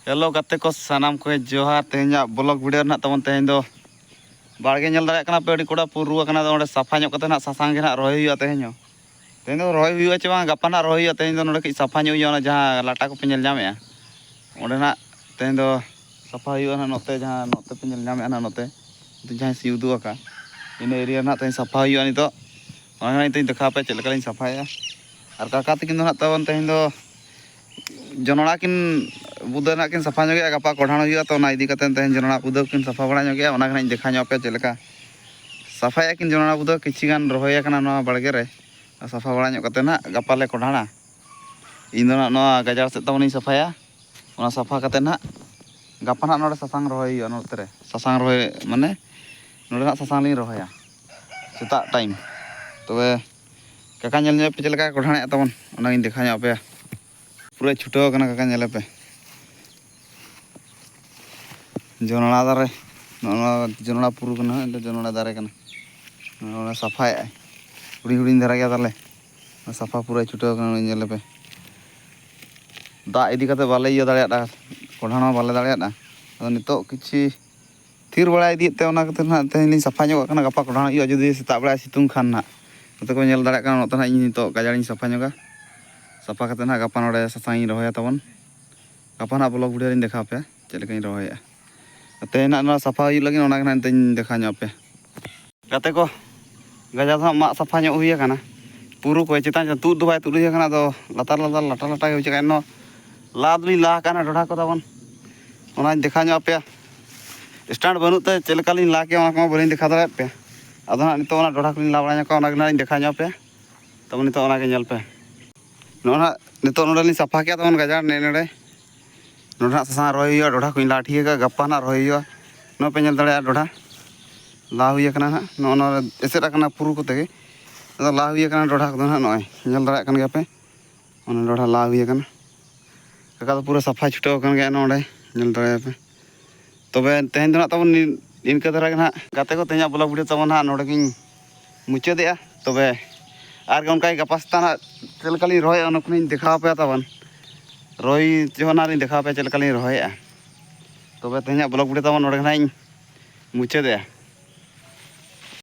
Hello गाते को सानाम को जोहार तेहना ब्लॉग वीडियो ना तमन तेहन दो बाड़गे नेल दाड़े कना पे अडी कोड़ा पुरुआ कना दो साफा ᱧᱚᱜ कते ना सासांग गे ना रोय हुआ तेहन तेहन दो रोय हुआ चे बांग गप्पा ना रोय हुआ तेहन दो नोडे कि साफा ᱧᱚᱜ हुआ जहां लाटा को पे नेल ᱧᱟᱢᱮᱜᱼᱟ ओंडे ना तेहन दो साफा हुआ ना नोते जहां नोते पे नेल ᱧᱟᱢᱮᱜᱼᱟ ना नोते जहां सी उदु आका इन एरिया ना तेहन साफा हुआ नितो ओना इतनी देखा पे चेल कलिन साफाया और काका तकिन दो ना तवन तेहन दो जनोड़ा किन बुदा ना किन साफा ᱧᱚᱜᱮᱜᱼᱟ गपा कोढ़ाण हुआ तो ना इदी कते तेहन जनोड़ा बुदा किन साफा बड़ा ᱧᱚᱜᱮᱜᱼᱟ ओना गना देखा ᱧᱚᱜ पे चेलका साफाया किन जनोड़ा बुदा किछि गान रहोय कना नोआ बाड़गे रे साफा बड़ा ᱧᱚᱜ कते ना गपा ले कोढ़ाणा इन दो ना नोआ गजार से तमनी साफाया ओना साफा कते ना गपा ना नोडे सासांग रहोय हुआ नोते रे सासांग रहोय माने नोडे ना सासांग लिन रहोया सेता टाइम तबे काका नेल ᱧᱚᱜ पे चेलका कोढ़ाणा तमन ओना गिन देखा ᱧᱚᱜ पे पूरा छुटाव कना काका नेले पे जनोड़ा दारे जनोड़ा पुरु कना जनोड़ा दारे कना ओना साफाय हुडी हुडी धारा गया ताले साफा पूरा छुटाव कना नेले पे दा इदी कते बाले इया दाड़ेया कोढ़ाणा बाले दाड़ेया अदो नितो किछि थीर बड़ा इदी ते ओना कते ना तेहन लिन साफा ᱧᱚᱜ कना गपा कोढ़ाणा इया जुदी सेता बड़ा सितुंग खान ना नोते को नेल दाड़ेया कना नोते ना इन नितो गाजारिन साफा ᱧᱚᱜा साफा कते ना गपा नोडे सासांग रहोया तबन गपा ना ब्लॉग वीडियो रिन देखा पे चेलकाई रहोया तेहन ना साफा हुई लगे ओना गना तेन देखा ᱧᱚᱜ पे गाते को गजा दो मा साफा ᱧᱚᱜ हुई कना पुरु को चेतान तुद दो बाय तुद कना दो लातार लातार लाटा लाटा गे बुझे नो लाद ली ला कना डोढा को तबन ओना देखा ᱧᱚᱜ पे स्टैंड बनुत ते चेलका लिन ला के ओना को बलिन देखा दाड़े पे अदो ना नितो ओना डोढा को लिन ला बड़ा ᱧᱚᱜ ओना गना देखा ᱧᱚᱜ पे तब नितो ओना के नेल पे नोना नितो नोडे लिन साफा के तबन गजार ने नेडे नोडा सासांग रोय हुआ डोढा को ला ठीका गप्पा ना रोय हुआ नो पे नेल दाड़ेया डोढा ला हुई कना ना नो नो एसेरा कना पुरु को तेगे अदो ला हुई कना डोढा को ना नय नेल दाड़ेया कन गया पे ओना डोढा ला हुई कना काका तो पूरा साफा छुटाव कन गया नोडे नेल दाड़ेया पे तबे तेहन दो ना तबन इनका धारा ना गाते को तेहना ब्लॉग वीडियो तबन ना नोडे किन मुचादेया तबे आर उनका गपा सेता ना चेलकाली रोय ओना को देखा पे तबन रोय जोना लिन देखा पे चेलकाली रोया तबे तेहना ब्लॉग वीडियो तबन नोडे ना मुचादेया।